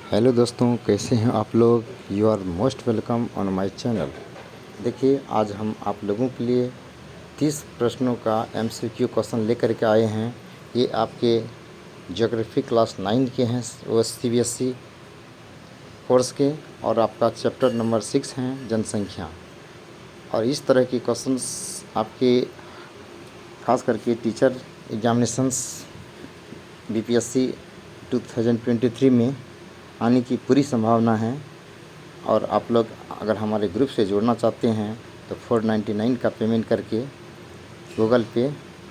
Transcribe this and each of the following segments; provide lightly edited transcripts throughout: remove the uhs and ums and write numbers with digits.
Hello दोस्तों, कैसे हैं आप लोग। You are most welcome on my channel. देखिए, आज हम आप लोगों के लिए 30 प्रश्नों का एमसीक्यू क्वेश्चन लेकर के आए हैं। ये आपके ज्योग्राफी क्लास 9 के हैं, वो सीबीएसई कोर्स के, और आपका चैप्टर नंबर 6 हैं जनसंख्या। और इस तरह के क्वेश्चंस आपके खास करके टीचर एग्जामिनेशंस बीपीएससी 2023 में आने की पूरी संभावना है। और आप लोग अगर हमारे ग्रुप से जुड़ना चाहते हैं तो 499 का पेमेंट करके गूगल पे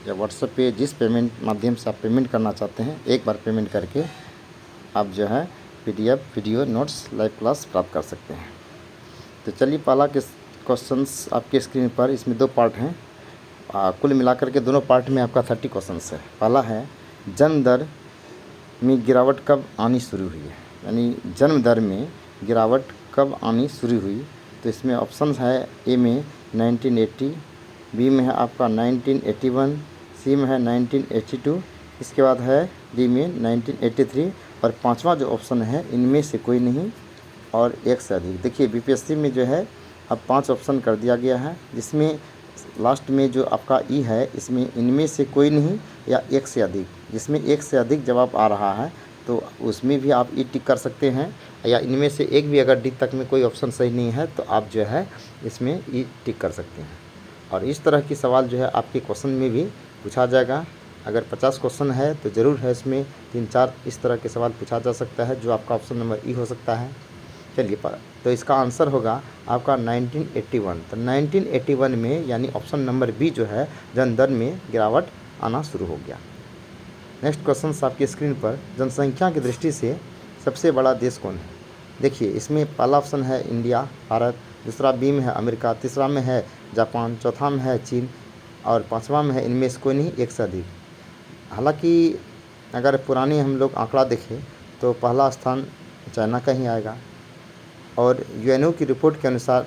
या व्हाट्सएप पे जिस पेमेंट माध्यम से आप पेमेंट करना चाहते हैं, एक बार पेमेंट करके आप जो है PDF video notes live class प्राप्त कर सकते हैं। तो चलिए, पहला के क्वेश्चंस आपके स्क्रीन पर, इसमें 2 पार्ट हैं। कुल मिलाकर के दोनों पार्ट में आपका 30 क्वेश्चंस है। पहला है, जन्म दर में गिरावट कब आनी शुरू हुई है, यानी जन्म दर में गिरावट कब आनी शुरू हुई। तो इसमें ऑप्शंस है, ए में 1980, बी में है आपका 1981, सी में है 1982, इसके बाद है डी में 1983, और पांचवा जो ऑप्शन है इनमें से कोई नहीं और एक से अधिक। देखिए, बीपीएससी में जो है अब 5 ऑप्शन कर दिया गया है, जिसमें लास्ट में जो आपका ई है, इसमें इनमें से कोई नहीं या एक से अधिक। जिसमें एक से अधिक जवाब आ रहा है तो उसमें भी आप ई टिक कर सकते हैं, या इनमें से एक भी अगर डी तक में कोई ऑप्शन सही नहीं है तो आप जो है इसमें ई टिक कर सकते हैं। और इस तरह की सवाल जो है आपके क्वेश्चन में भी पूछा जाएगा। अगर 50 क्वेश्चन है तो ज़रूर है इसमें 3-4 इस तरह के सवाल पूछा जा सकता है, जो आपका ऑप्शन नंबर ई हो सकता है। चलिए, तो इसका आंसर होगा आपका 1981। तो 1981 में यानी ऑप्शन नंबर बी जो है, जन्म दर में गिरावट आना शुरू हो गया। नेक्स्ट क्वेश्चन आपकी स्क्रीन पर, जनसंख्या की दृष्टि से सबसे बड़ा देश कौन है। देखिए, इसमें पहला ऑप्शन है इंडिया भारत, दूसरा बी में है अमेरिका, तीसरा में है जापान, चौथा में है चीन, और पांचवा में है इनमें से कोई नहीं, एक से अधिक। हालांकि अगर पुरानी हम लोग आंकड़ा देखें तो पहला स्थान चाइना का ही आएगा, और यूएनओ की रिपोर्ट के अनुसार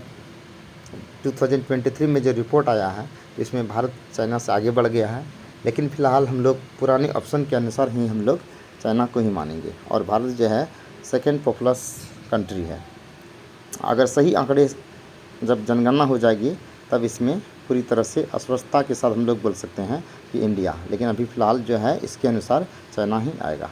2023 में जो रिपोर्ट आया है इसमें भारत चाइना से आगे बढ़ गया है। लेकिन फ़िलहाल हम लोग पुराने ऑप्शन के अनुसार ही हम लोग चाइना को ही मानेंगे, और भारत जो है सेकेंड पॉपुलस कंट्री है। अगर सही आंकड़े जब जनगणना हो जाएगी तब इसमें पूरी तरह से अस्पष्टता के साथ हम लोग बोल सकते हैं कि इंडिया, लेकिन अभी फ़िलहाल जो है इसके अनुसार चाइना ही आएगा।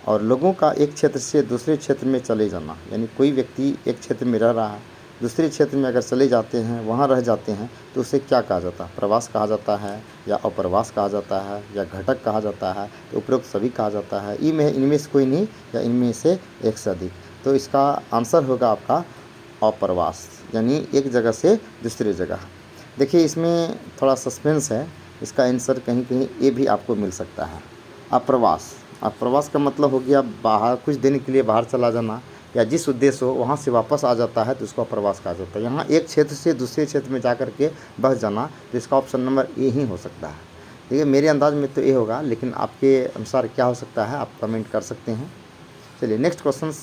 और लोगों का एक क्षेत्र से दूसरे क्षेत्र में चले जाना, यानी कोई व्यक्ति एक क्षेत्र में रह रहा है, दूसरे क्षेत्र में अगर चले जाते हैं, वहाँ रह जाते हैं, तो उसे क्या कहा जाता है, प्रवास कहा जाता है, या अप्रवास कहा जाता है, या घटक कहा जाता है, तो उपरोक्त सभी कहा जाता है। ई में इनमें से कोई नहीं या इनमें से एक से अधिक। तो इसका आंसर होगा आपका अप्रवास, यानी एक जगह से दूसरी जगह। देखिए, इसमें थोड़ा सस्पेंस है, इसका आंसर कहीं कहीं ए भी आपको मिल सकता है, अप्रवास। अप्रवास का मतलब हो गया बाहर, कुछ दिन के लिए बाहर चला जाना, या जिस उद्देश्य हो वहाँ से वापस आ जाता है तो उसको अप्रवास कहा जाता है। यहाँ एक क्षेत्र से दूसरे क्षेत्र में जा कर के बस जाना, तो इसका ऑप्शन नंबर ए ही हो सकता है। देखिए, मेरे अंदाज में तो ए होगा, लेकिन आपके अनुसार क्या हो सकता है आप कमेंट कर सकते हैं। चलिए, नेक्स्ट क्वेश्चन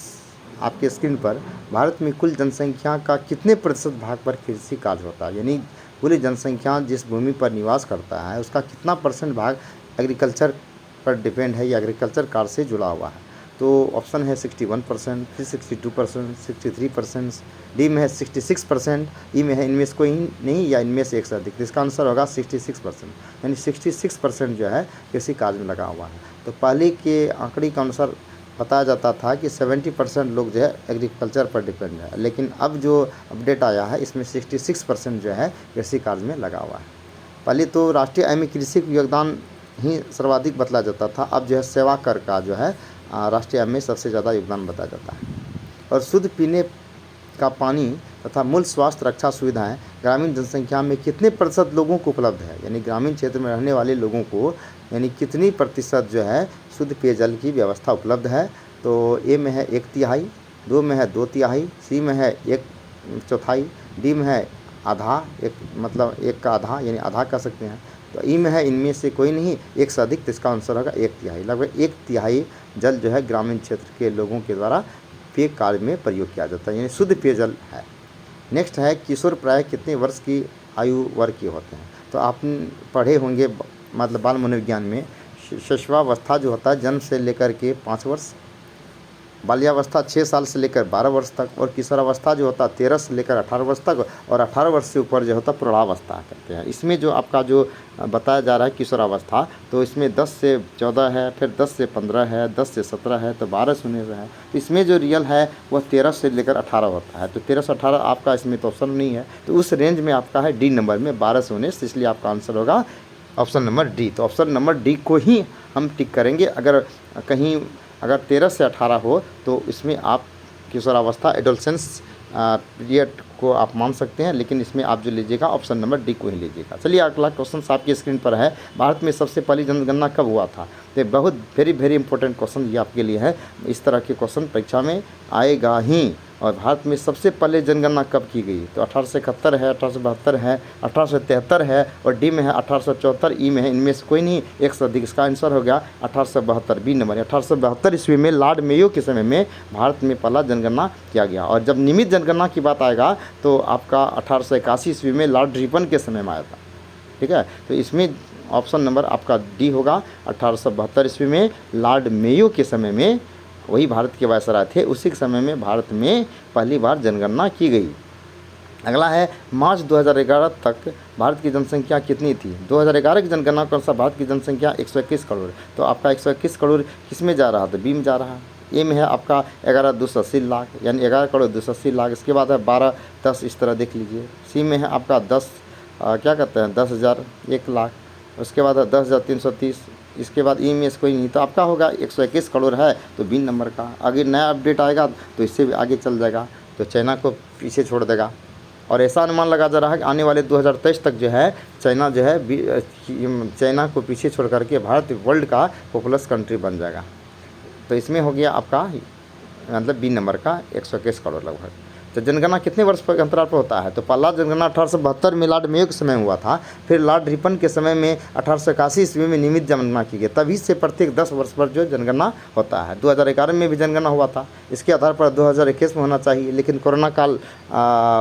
आपके स्क्रीन पर, भारत में कुल जनसंख्या का कितने प्रतिशत भाग पर कृषि कार्य होता है, यानी पूरी जनसंख्या जिस भूमि पर निवास करता है उसका कितना % भाग एग्रीकल्चर पर डिपेंड है या एग्रीकल्चर कार्य से जुड़ा हुआ है। तो ऑप्शन है 61%, फिर 62%, 63%, डी में है 66%, ई में है इनमें से कोई नहीं या इनमें से एक से अधिक। इसका आंसर होगा 66%, यानी 66% जो है कृषि कार्य में लगा हुआ है। तो पहले के आंकड़े के अनुसार बताया जाता था कि 70% लोग जो है एग्रीकल्चर पर डिपेंड है, लेकिन अब जो अपडेट आया है इसमें 66% जो है कृषि कार्य में लगा हुआ है। पहले तो राष्ट्रीय आय में कृषि का योगदान ही सर्वाधिक बतला जाता था, अब जो है सेवा कर का जो है राष्ट्रीय आय में सबसे ज़्यादा योगदान बताया जाता है। और शुद्ध पीने का पानी तथा मूल स्वास्थ्य रक्षा सुविधाएं ग्रामीण जनसंख्या में कितने % लोगों को उपलब्ध है, यानी ग्रामीण क्षेत्र में रहने वाले लोगों को यानी कितनी प्रतिशत जो है शुद्ध पेयजल की व्यवस्था उपलब्ध है। तो ए में है 1/3, दो में है 2/3, सी में है 1/4, डी में है आधा, एक मतलब 1 का आधा यानी आधा कह सकते हैं। तो ई में है इनमें से कोई नहीं, एक से अधिक, तो इसका आंसर होगा 1/3। लगभग 1/3 जल जो है ग्रामीण क्षेत्र के लोगों के द्वारा पेय कार्य में प्रयोग किया जाता है, यानी शुद्ध पेयजल है। नेक्स्ट है, किशोर प्राय कितने वर्ष की आयु वर्ग के होते हैं। तो आप पढ़े होंगे मतलब बाल मनोविज्ञान में, शिशुवावस्था जो होता है जन्म से लेकर के 5 वर्ष, बाल्यावस्था 6 साल से लेकर 12 वर्ष तक, और किशोरावस्था जो होता है 13 से लेकर 18 वर्ष तक, और 18 वर्ष से ऊपर जो होता है प्रौढ़ावस्था कहते हैं। इसमें जो आपका जो बताया जा रहा है किशोरावस्था, तो इसमें 10 से 14 है, फिर 10 से 15 है, 10 से 17 है, तो 12 से 19 है। तो इसमें जो रियल है वह 13 से लेकर 18 होता है। तो 13 से 18 आपका इसमें तो ऑप्शन नहीं है, तो उस रेंज में आपका है डी नंबर में 12 से 19, इसलिए आपका आंसर होगा ऑप्शन नंबर डी। तो ऑप्शन नंबर डी को ही हम टिक करेंगे। अगर कहीं अगर 13 से 18 हो तो इसमें आप किशोरावस्था एडोलसेंस पीरियड को आप मान सकते हैं, लेकिन इसमें आप जो लीजिएगा ऑप्शन नंबर डी को ही लीजिएगा। चलिए अगला क्वेश्चन आपकी स्क्रीन पर है, भारत में सबसे पहली जनगणना कब हुआ था? तो बहुत वेरी इंपॉर्टेंट क्वेश्चन ये आपके लिए है। इस तरह के क्वेश्चन परीक्षा में आएगा ही। और भारत में सबसे पहले जनगणना कब की गई? तो 1871 है, 1872 है, 1873 है, और डी में है 1874, ई में है, इनमें से कोई नहीं, एक से अधिक। इसका आंसर हो गया 1872, बी नंबर। 1872 ईस्वी में लॉर्ड मेयो के समय में भारत में पहला जनगणना किया गया। और जब नियमित जनगणना की बात आएगा तो आपका 1881 ईस्वी में लॉर्ड रिपन के समय में आया था। ठीक है, तो इसमें ऑप्शन नंबर आपका डी होगा। 1872 ईस्वी में लॉर्ड मेयो के समय में, वही भारत के वायसराय थे, उसी के समय में भारत में पहली बार जनगणना की गई। अगला है, मार्च 2011 तक भारत की जनसंख्या कितनी थी? 2011 की जनगणना के अनुसार भारत की जनसंख्या 121 करोड़। तो आपका 121 करोड़ किस में जा रहा? तो बी में जा रहा है। ए में है आपका 11,280 लाख, यानी 11 करोड़ 280 लाख। इसके बाद है 12, 10, इस तरह देख लीजिए। सी में है आपका 10 क्या कहते हैं 10,000 1 लाख। उसके बाद है 10,330। इसके बाद ई में से कोई नहीं, तो आपका होगा 121 करोड़ है, तो बी नंबर का। आगे नया अपडेट आएगा तो इससे भी आगे चल जाएगा, तो चाइना को पीछे छोड़ देगा। और ऐसा अनुमान लगा जा रहा है कि आने वाले 2023 तक जो है चाइना जो है चाइना को पीछे छोड़ करके भारत वर्ल्ड का पॉपुलस कंट्री बन जाएगा। तो इसमें हो गया आपका मतलब बी नंबर का 121 करोड़ लगभग। तो जनगणना कितने वर्ष पर अंतराल पर होता है? तो पहला जनगणना 1872 में लॉर्ड मेयो के समय हुआ था, फिर लॉर्ड रिपन के समय में 1881 ईस्वी में नियमित जनगणना की गई। तभी से प्रत्येक 10 वर्ष पर जो जनगणना होता है। 2011 में भी जनगणना हुआ था, इसके आधार पर 2021 में होना चाहिए, लेकिन कोरोना काल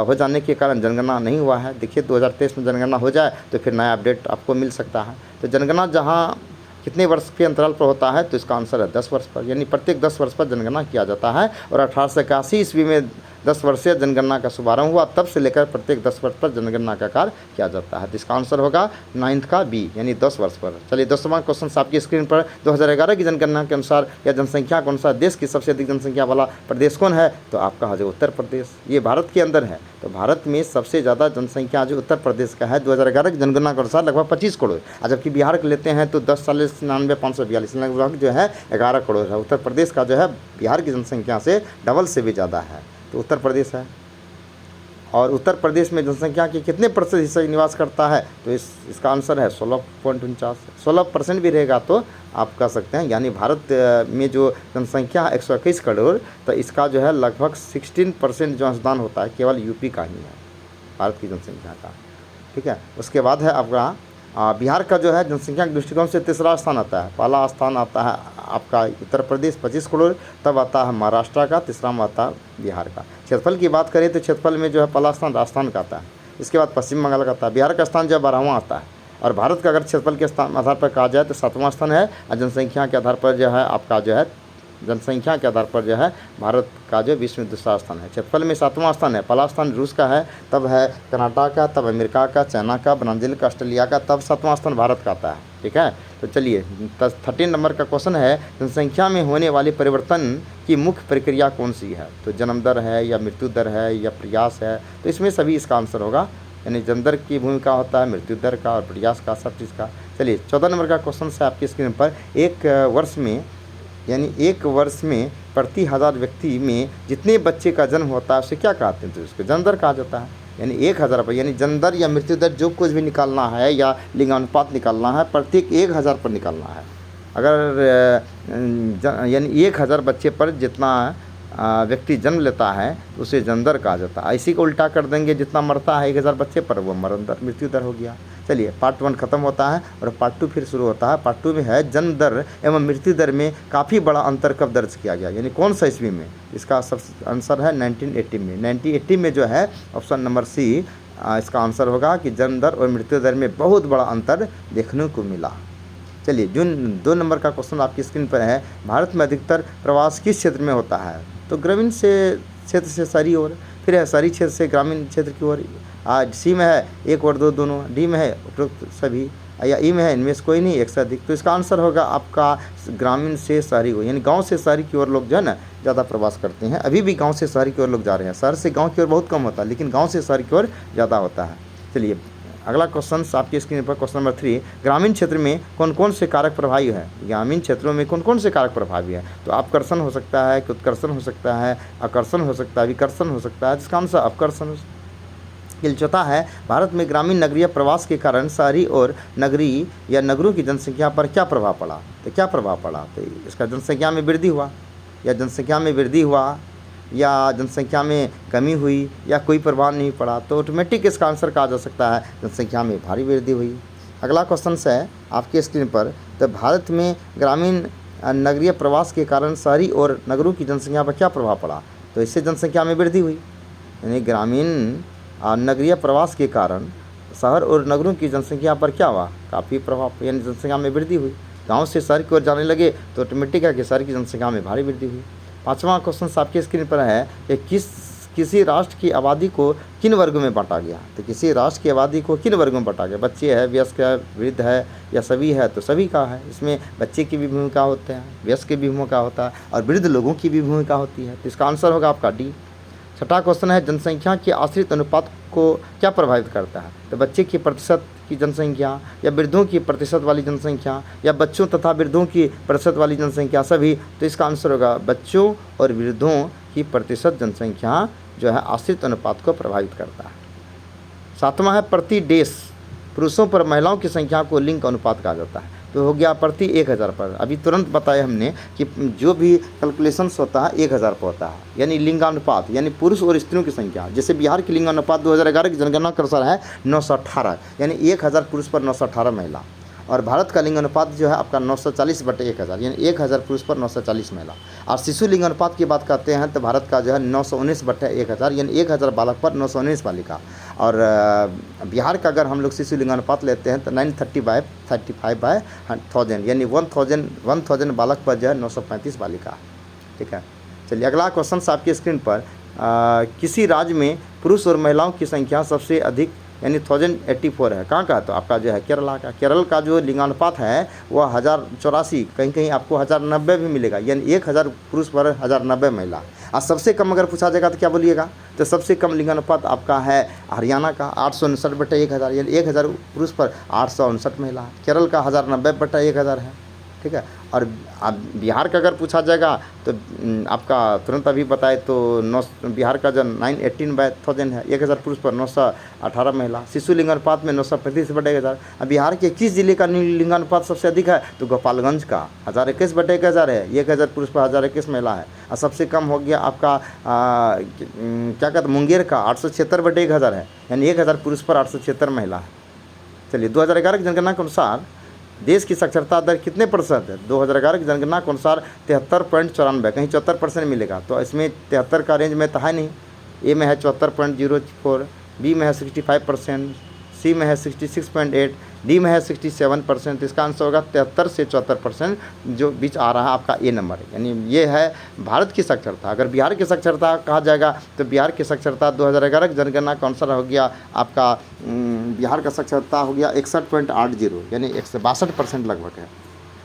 हो जाने के कारण जनगणना नहीं हुआ है। देखिए 2023 में जनगणना हो जाए तो फिर नया अपडेट आपको मिल सकता है। तो जनगणना जहाँ कितने वर्ष के अंतराल पर होता है? तो इसका आंसर है 10 वर्ष पर, यानी प्रत्येक 10 वर्ष पर जनगणना किया जाता है। और 1881 ईस्वी में 10 वर्षीय जनगणना का शुभारंभ हुआ, तब से लेकर प्रत्येक 10 वर्ष पर जनगणना का कार्य किया जाता है। तो इसका आंसर होगा 9th का बी, यानी 10 वर्ष पर। चलिए 10वां क्वेश्चन आपकी स्क्रीन पर। 2011 की जनगणना के अनुसार या जनसंख्या के अनुसार देश की सबसे अधिक जनसंख्या वाला प्रदेश कौन है? तो आपका है उत्तर प्रदेश। ये भारत के अंदर है, तो भारत में सबसे ज़्यादा जनसंख्या जो उत्तर प्रदेश का है 2011 की जनगणना के अनुसार लगभग 25 करोड़। और जबकि बिहार के लेते हैं तो 10,99,542 लगभग जो है 11 करोड़ है। उत्तर प्रदेश का जो है बिहार की जनसंख्या से डबल से भी ज़्यादा है, तो उत्तर प्रदेश है। और उत्तर प्रदेश में जनसंख्या के कितने प्रतिशत हिस्सा निवास करता है? तो इसका आंसर है 16.49। 16% भी रहेगा तो आप कह सकते हैं, यानी भारत में जो जनसंख्या है 121 करोड़, तो इसका जो है लगभग 16% जो अंशदान होता है केवल यूपी का ही है भारत की जनसंख्या का। ठीक है, उसके बाद है आपका बिहार का जो है जनसंख्या के दृष्टिकोण से तीसरा स्थान आता है। पहला स्थान आता है आपका उत्तर प्रदेश 25 करोड़, तब आता है महाराष्ट्र का, तीसरा में आता है बिहार का। क्षेत्रफल की बात करें तो क्षेत्रफल में जो है पहला स्थान राजस्थान का आता है, इसके बाद पश्चिम बंगाल का आता है। बिहार का स्थान जो है 12वां आता है। और भारत का अगर क्षेत्रफल के स्थान आधार पर कहा जाए तो 7वां स्थान है। और जनसंख्या के आधार पर जो है आपका जो है जनसंख्या के आधार पर जो है भारत का जो विश्व में दूसरा स्थान है। क्षेत्रफल में 7वां स्थान है। पहला स्थान रूस का है, तब है कनाडा का, तब अमेरिका का, चाइना का, ब्राज़ील का, ऑस्ट्रेलिया का, तब 7वां स्थान भारत का आता है। ठीक है, तो चलिए 13 नंबर का क्वेश्चन है, जनसंख्या में होने वाली परिवर्तन की मुख्य प्रक्रिया कौन सी है? तो जन्म दर है या मृत्यु दर है या प्रयास है? तो इसमें सभी इसका आंसर होगा, यानी जन्म दर की भूमिका होता है, मृत्यु दर का और प्रयास का, सब चीज़ का। चलिए 14 नंबर का क्वेश्चन है आपकी स्क्रीन पर। एक वर्ष में यानी एक वर्ष में प्रति 1000 व्यक्ति में जितने बच्चे का जन्म होता है उसे क्या कहते हैं? तो उसको जन्म दर कहा जाता है। यानी 1000 पर, यानी जन्म दर या मृत्यु दर जो कुछ भी निकालना है या लिंगानुपात निकालना है प्रत्येक 1000 पर निकालना है। अगर यानी 1000 बच्चे पर जितना व्यक्ति जन्म लेता है तो उसे जन्म दर कहा जाता है। इसी को उल्टा कर देंगे, जितना मरता है 1000 बच्चे पर वो मरण दर, मृत्यु दर हो गया। चलिए पार्ट 1 खत्म होता है और पार्ट 2 फिर शुरू होता है। पार्ट 2 में है जन्म दर एवं मृत्यु दर में काफ़ी बड़ा अंतर कब दर्ज किया गया, यानी कौन सा ईस्वी में? इसका सब आंसर है 1980 में। 1980 में जो है ऑप्शन नंबर सी इसका आंसर होगा कि जन्म दर और मृत्यु दर में बहुत बड़ा अंतर देखने को मिला। चलिए जून 2 नंबर का क्वेश्चन आपकी स्क्रीन पर है, भारत में अधिकतर प्रवास किस क्षेत्र में होता है? तो ग्रामीण से क्षेत्र से शहरी ओर, फिर है शहरी क्षेत्र से ग्रामीण क्षेत्र की ओर। सी में है 1 और 2 दोनों, डी में है उपरोक्त सभी, या ई में है इनमें से कोई नहीं, एक से अधिक। तो इसका आंसर होगा आपका ग्रामीण से शहरी ओर, यानी गांव से शहरी की ओर लोग जो है ना ज़्यादा प्रवास करते हैं। अभी भी गांव से शहरी की ओर लोग जा रहे हैं, शहर से गांव की ओर बहुत कम होता है, लेकिन गांव से शहर की ओर ज़्यादा होता है। चलिए अगला क्वेश्चन आपकी स्क्रीन पर, क्वेश्चन नंबर 3, ग्रामीण क्षेत्र में कौन कौन से कारक प्रभावी है? ग्रामीण क्षेत्रों में कौन कौन से कारक प्रभावी है? तो अपकर्षण हो सकता है, उत्कर्षण हो सकता है, आकर्षण हो सकता है, विकर्षण हो सकता है। इसका आंसर अपकर्षण। चौथा है, भारत में ग्रामीण नगरीय प्रवास के कारण शहरी और नगरीय या नगरों की जनसंख्या पर क्या प्रभाव पड़ा? तो क्या प्रभाव पड़ा? तो इसका जनसंख्या में वृद्धि हुआ, या जनसंख्या में वृद्धि हुआ, या जनसंख्या में कमी हुई, या कोई प्रभाव नहीं पड़ा। तो ऑटोमेटिक इसका आंसर कहा जा सकता है जनसंख्या में भारी वृद्धि हुई। अगला क्वेश्चन है आपकी स्क्रीन पर, तो भारत में ग्रामीण नगरीय प्रवास के कारण शहरी और नगरों की जनसंख्या पर क्या प्रभाव पड़ा? तो इससे जनसंख्या में वृद्धि हुई, यानी ग्रामीण नगरीय प्रवास के कारण शहर और नगरों की जनसंख्या पर क्या हुआ? काफ़ी प्रभाव, यानी जनसंख्या में वृद्धि हुई। गांव से शहर की ओर जाने लगे तो ऑटोमेटिक है कि शहर की जनसंख्या में भारी वृद्धि हुई। पाँचवा क्वेश्चन आपकी स्क्रीन पर है कि किसी राष्ट्र की आबादी को किन वर्गों में बांटा गया? तो किसी राष्ट्र की आबादी को किन वर्गों में बांटा गया? बच्चे है, वयस्क है, वृद्ध है, या सभी है? तो सभी का है। इसमें बच्चे की भी भूमिका होते हैं, वयस्क की भी भूमिका होता है, और वृद्ध लोगों की भी भूमिका होती है। तो इसका आंसर होगा आपका डी। छठा क्वेश्चन है, जनसंख्या के आश्रित अनुपात को क्या प्रभावित करता है? तो बच्चे की प्रतिशत की जनसंख्या, या वृद्धों की प्रतिशत वाली जनसंख्या, या बच्चों तथा वृद्धों की प्रतिशत वाली जनसंख्या, सभी। तो इसका आंसर होगा बच्चों और वृद्धों की प्रतिशत जनसंख्या जो है आश्रित अनुपात को प्रभावित करता है। सातवां है, प्रति देश पुरुषों पर महिलाओं की संख्या को लिंग अनुपात कहा जाता है। तो हो गया प्रति 1000 पर। अभी तुरंत बताया हमने कि जो भी कैलकुलेशंस होता है 1000 पर होता है, यानी लिंगानुपात, यानी पुरुष और स्त्रियों की संख्या। जैसे बिहार की लिंगानुपात 2011 की जनगणना के अनुसार है 918, यानी 1000 पुरुष पर 918 महिला। और भारत का लिंगानुपात जो है आपका 940/1000, यानी 1000 पुरुष पर 940 महिला। और शिशु लिंगानुपात की बात करते हैं तो भारत का जो है 919/1000, यानी 1000 बालक पर 919 बालिका। और बिहार का अगर हम लोग शिशु लिंगानुपात लेते हैं तो 930/35/1000, यानी 1000 बालक पर जो है 935 बालिका। ठीक है, चलिए अगला क्वेश्चन आपकी स्क्रीन पर, किसी राज्य में पुरुष और महिलाओं की संख्या सबसे अधिक यानी 1084 है, कहाँ का? तो आपका जो है केरला का। केरल का जो लिंगानुपात है वह 1084, कहीं कहीं आपको 1090 भी मिलेगा, यानी 1000 पुरुष पर 1090 महिला। और सबसे कम अगर पूछा जाएगा तो क्या बोलिएगा? तो सबसे कम लिंगानुपात आपका है हरियाणा का 859/1000, यानी 1000 पुरुष पर 859 महिला। केरल का 1090/1000 है। ठीक है, और बिहार का अगर पूछा जाएगा तो आपका तुरंत अभी बताए तो बिहार का जो 918/1000 है, 1000 पुरुष पर 918 महिला। शिशु लिंगानुपात में 935/1000। बिहार के किस जिले का लिंगानुपात सबसे अधिक है? तो गोपालगंज का 1021/1000 है, 1000 पुरुष पर 1021 महिला है। और सबसे कम हो गया आपका क्या कहते हैं मुंगेर का 876/1000 है, यानी 1000 पुरुष पर 876 महिला है। चलिए 2011 की जनगणना के अनुसार देश की साक्षरता दर कितने प्रतिशत है? 2011 की जनगणना के अनुसार 73.94, कहीं 74% मिलेगा। तो इसमें 73 का रेंज में तो है नहीं। ए में है 74.04, बी में है 65%, सी में है 66.8, डी में है 67%। इसका आंसर होगा 73 से 74% जो बीच आ रहा है आपका ए नंबर, यानी ये है भारत की साक्षरता। अगर बिहार की साक्षरता कहा जाएगा तो बिहार की साक्षरता 2011 की जनगणना के अनुसार हो गया आपका बिहार का साक्षरता हो गया 61.80, यानी 162% लगभग है।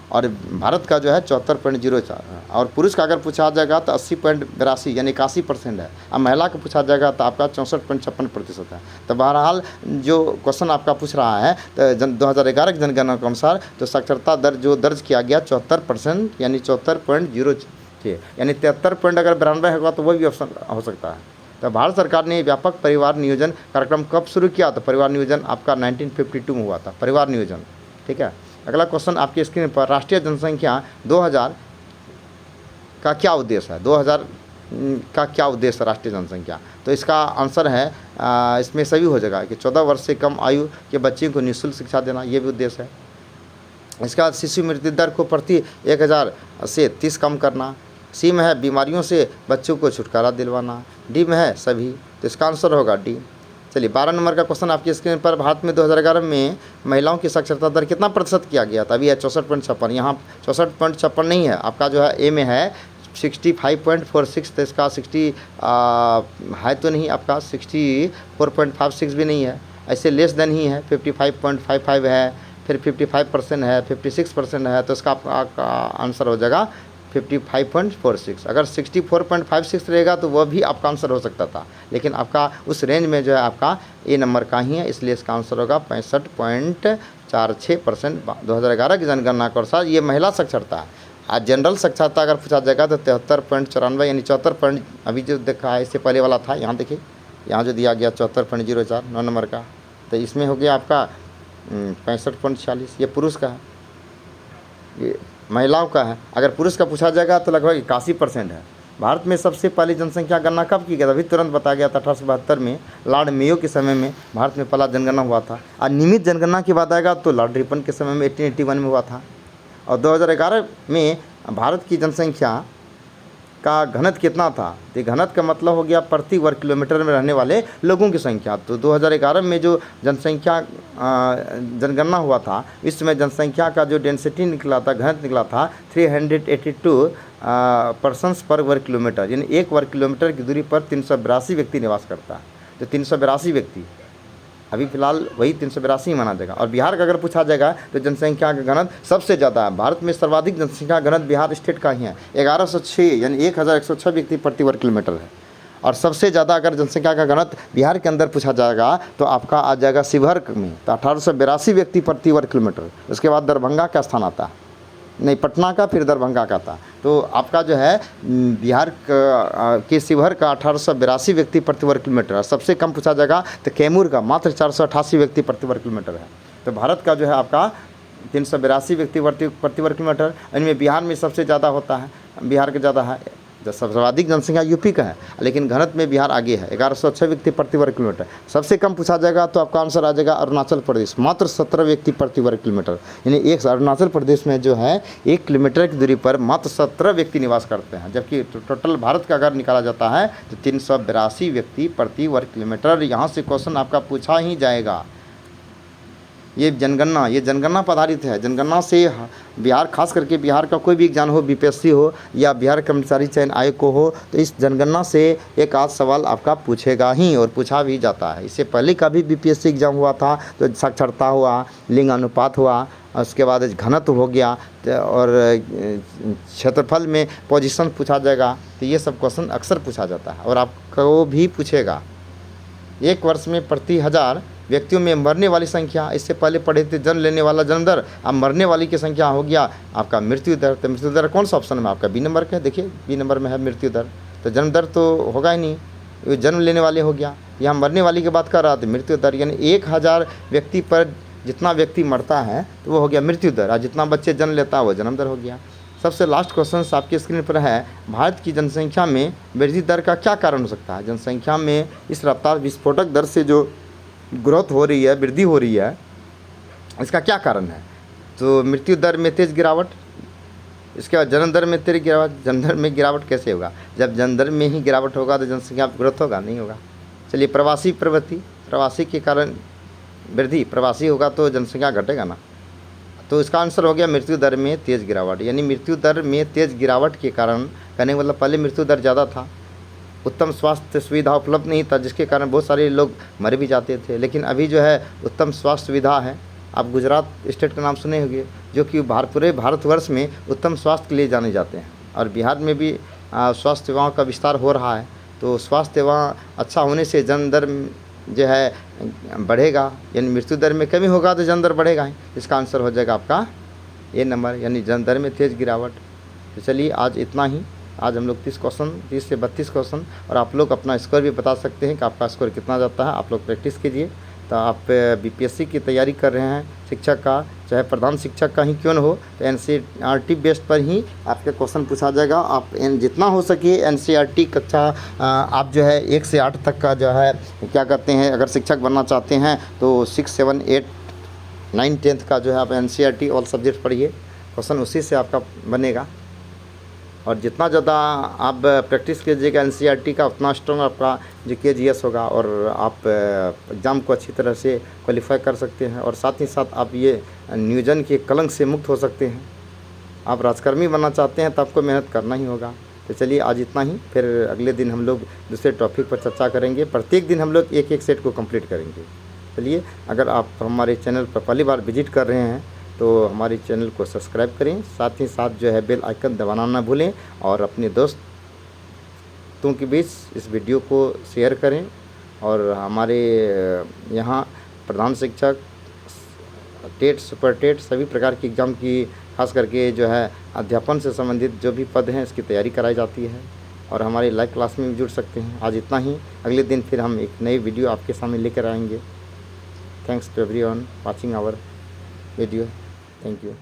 और भारत का जो है 74.04 है। और पुरुष का अगर पूछा जाएगा तो 80.82, यानी 81% है। अब महिला को पूछा जाएगा तो आपका 64.56% है। तो बहरहाल जो क्वेश्चन आपका पूछ रहा है तो 2011 की जनगणना के अनुसार तो साक्षरता दर जो दर्ज किया गया 74%, यानी 74.06, यानी 73 पॉइंट अगर 92 होगा तो वह भी ऑप्शन हो सकता है। तो भारत सरकार ने व्यापक परिवार नियोजन कार्यक्रम कब शुरू किया? तो परिवार नियोजन आपका 1952 में हुआ था, परिवार नियोजन। ठीक है, अगला क्वेश्चन आपकी स्क्रीन पर, राष्ट्रीय जनसंख्या 2000 का क्या उद्देश्य है? 2000 का क्या उद्देश्य है राष्ट्रीय जनसंख्या? तो इसका आंसर है इसमें सभी हो जाएगा कि 14 वर्ष से कम आयु के बच्चे को निःशुल्क शिक्षा देना, ये भी उद्देश्य है। इसका बाद शिशु मृत्यु दर को प्रति 1000 से 30 कम करना। सी में है बीमारियों से बच्चों को छुटकारा दिलवाना। डी में है सभी, तो इसका आंसर होगा डी। चलिए 12 नंबर का क्वेश्चन आपकी स्क्रीन पर, भारत में 2011 में महिलाओं की साक्षरता दर कितना प्रतिशत किया गया था? अभी है 64.56, यहाँ 64.56 नहीं है, आपका जो है ए में है 65.46, तो इसका 60 है तो नहीं, आपका 64.56 भी नहीं है, ऐसे लेस देन ही है, 55.55 है, फिर 55% है, 56% है, तो इसका आपका आंसर हो जाएगा 55.46। अगर 64.56 रहेगा तो वह भी आपका आंसर हो सकता था, लेकिन आपका उस रेंज में जो है आपका ए नंबर का ही है, इसलिए इसका आंसर होगा 65.46%। 2011 की जनगणना के अनुसार ये महिला साक्षरता है। आज जनरल साक्षरता अगर पूछा जाएगा तो 73.94 यानी 74 अभी जो देखा है इससे पहले वाला था, यहाँ देखिए, यहाँ जो दिया गया 74.04 9 नंबर का, तो इसमें हो गया आपका 65.46, ये पुरुष का है, ये महिलाओं का है। अगर पुरुष का पूछा जाएगा तो लगभग 81% है। भारत में सबसे पहली जनसंख्या गणना कब की गया था? अभी तुरंत बताया गया था 1872 में, लॉर्ड मेयो के समय में भारत में पहला जनगणना हुआ था। और नियमित जनगणना की बात आएगा तो लॉर्ड रिपन के समय में 1881 में हुआ था। और 2011 में भारत की जनसंख्या का घनत्व कितना था? तो घनत्व का मतलब हो गया प्रति वर्ग किलोमीटर में रहने वाले लोगों की संख्या। तो 2011 में जो जनसंख्या जनगणना हुआ था, इस समय जनसंख्या का जो डेंसिटी निकला था, घनत्व निकला था 382 पर्सन्स पर वर्ग किलोमीटर, यानी 1 वर्ग किलोमीटर की दूरी पर 382 व्यक्ति निवास करता है। तो 382 व्यक्ति, अभी फिलहाल वही 382 माना जाएगा। और बिहार का अगर पूछा जाएगा तो जनसंख्या का घनत्व सबसे ज़्यादा है। भारत में सर्वाधिक जनसंख्या घनत्व बिहार स्टेट का ही है, 1106 यानी 1106 व्यक्ति प्रति वर्ग किलोमीटर है। और सबसे ज़्यादा अगर जनसंख्या का घनत्व बिहार के अंदर पूछा जाएगा तो आपका आ जाएगा शिवहर में, तो 1882 व्यक्ति प्रति वर्ग किलोमीटर। उसके बाद दरभंगा का स्थान आता है, नहीं पटना का, फिर दरभंगा का था। तो आपका जो है बिहार के शिवहर का 1882 व्यक्ति प्रति वर्ग किलोमीटर है। सबसे कम पूछा जाएगा तो कैमूर का मात्र 488 व्यक्ति प्रति वर्ग किलोमीटर है। तो भारत का जो है आपका 382 व्यक्ति प्रति वर्ग किलोमीटर, इनमें बिहार में सबसे ज़्यादा होता है, बिहार के ज़्यादा है। सर्वाधिक जनसंख्या यूपी का है, लेकिन घनत्व में बिहार आगे है, 1106 व्यक्ति प्रति वर्ग किलोमीटर। सबसे कम पूछा जाएगा तो आपका आंसर आ जाएगा अरुणाचल प्रदेश, मात्र 17 व्यक्ति प्रति वर्ग किलोमीटर। यानी एक अरुणाचल प्रदेश में जो है 1 किलोमीटर की दूरी पर मात्र 17 व्यक्ति निवास करते हैं, जबकि टोटल भारत का अगर निकाला जाता है तो 382 व्यक्ति प्रति वर्ग किलोमीटर। यहाँ से क्वेश्चन आपका पूछा ही जाएगा। ये जनगणना पर आधारित है। जनगणना से बिहार, खास करके बिहार का कोई भी एग्जाम हो, बीपीएससी हो या बिहार कर्मचारी चयन आयोग को हो, तो इस जनगणना से एक आध सवाल आपका पूछेगा ही, और पूछा भी जाता है। इससे पहले का भी बीपीएससी एग्जाम हुआ था तो साक्षरता हुआ, लिंग अनुपात हुआ, उसके बाद घनत्व हो गया, और क्षेत्रफल में पोजीशन पूछा जाएगा। तो ये सब क्वेश्चन अक्सर पूछा जाता है और आपको भी पूछेगा। 1 वर्ष में प्रति 1000 व्यक्तियों में मरने वाली संख्या, इससे पहले पढ़े थे जन्म लेने वाला जन्म दर, अब मरने वाली की संख्या हो गया आपका मृत्यु दर। तो मृत्यु दर कौन सा ऑप्शन में आपका? बी नंबर का है, देखिए बी नंबर में है मृत्यु दर। तो जन्म दर तो होगा ही नहीं, ये जन्म लेने वाले हो गया। यहाँ मरने वाली की बात कर रहा था, मृत्यु दर, यानी 1000 व्यक्ति पर जितना व्यक्ति मरता है तो वो हो गया मृत्यु दर, और जितना बच्चे जन्म लेता है वो जन्म दर हो गया। सबसे लास्ट क्वेश्चन आपकी स्क्रीन पर है, भारत की जनसंख्या में वृद्धि दर का क्या कारण हो सकता है? जनसंख्या में इस रफ्तार विस्फोटक दर से जो ग्रोथ हो रही है, वृद्धि हो रही है, इसका क्या कारण है? तो मृत्यु दर में तेज़ गिरावट, इसके बाद जन्म दर में तेज़ गिरावट। जन्म दर में गिरावट कैसे होगा? जब जन्म दर में ही गिरावट होगा तो जनसंख्या ग्रोथ होगा? नहीं होगा। चलिए प्रवासी प्रवृत्ति, प्रवासी के कारण वृद्धि, प्रवासी होगा तो जनसंख्या घटेगा ना। तो इसका आंसर हो गया मृत्यु दर में तेज़ गिरावट। यानी मृत्यु दर में तेज़ गिरावट के कारण, कहने का मतलब पहले मृत्यु दर ज़्यादा था, उत्तम स्वास्थ्य सुविधा उपलब्ध नहीं था, जिसके कारण बहुत सारे लोग मर भी जाते थे। लेकिन अभी जो है उत्तम स्वास्थ्य सुविधा है। आप गुजरात स्टेट का नाम सुने होंगे, जो कि पूरे भारतवर्ष में उत्तम स्वास्थ्य के लिए जाने जाते हैं, और बिहार में भी स्वास्थ्य सेवाओं का विस्तार हो रहा है। तो स्वास्थ्य सेवा अच्छा होने से जन्म दर जो है बढ़ेगा, यानी मृत्यु दर में कमी होगा तो जन्म दर बढ़ेगा ही। इसका आंसर हो जाएगा आपका ए नंबर, यानी जन्म दर में तेज़ गिरावट। तो चलिए आज इतना ही। आज हम लोग 30 से 32 क्वेश्चन, और आप लोग अपना स्कोर भी बता सकते हैं कि आपका स्कोर कितना जाता है। आप लोग प्रैक्टिस कीजिए। तो आप बीपीएससी की तैयारी कर रहे हैं, शिक्षक का, चाहे प्रधान शिक्षक का ही क्यों न हो, तो एनसीईआरटी बेस्ड पर ही आपके क्वेश्चन पूछा जाएगा। आप जितना हो सके एनसीईआरटी कक्षा आप जो है 1 से 8 तक का जो है क्या कहते हैं, अगर शिक्षक बनना चाहते हैं तो 6, 7, 8, 9, 10 का जो है आप एनसीईआरटी ऑल सब्जेक्ट पढ़िए, क्वेश्चन उसी से आपका बनेगा। और जितना ज़्यादा आप प्रैक्टिस कीजिएगा एनसीईआरटी का, उतना स्ट्रॉन्ग आपका जो केजीएस होगा और आप एग्ज़ाम को अच्छी तरह से क्वालिफाई कर सकते हैं। और साथ ही साथ आप ये नियोजन के कलंक से मुक्त हो सकते हैं। आप राजकर्मी बनना चाहते हैं तो आपको मेहनत करना ही होगा। तो चलिए आज इतना ही, फिर अगले दिन हम लोग दूसरे टॉपिक पर चर्चा करेंगे। प्रत्येक दिन हम लोग एक एक सेट को कंप्लीट करेंगे। चलिए, अगर आप हमारे चैनल पर पहली बार विजिट कर रहे हैं तो हमारे चैनल को सब्सक्राइब करें, साथ ही साथ जो है बेल आइकन दबाना ना भूलें और अपने दोस्तों के बीच इस वीडियो को शेयर करें। और हमारे यहाँ प्रधान शिक्षक, टेट, सुपर टेट सभी प्रकार की एग्ज़ाम की, खास करके जो है अध्यापन से संबंधित जो भी पद हैं इसकी तैयारी कराई जाती है। और हमारे लाइव क्लास में भी जुड़ सकते हैं। आज इतना ही, अगले दिन फिर हम एक नई वीडियो आपके सामने लेकर आएंगे। Thanks to everyone watching our video. Thank you.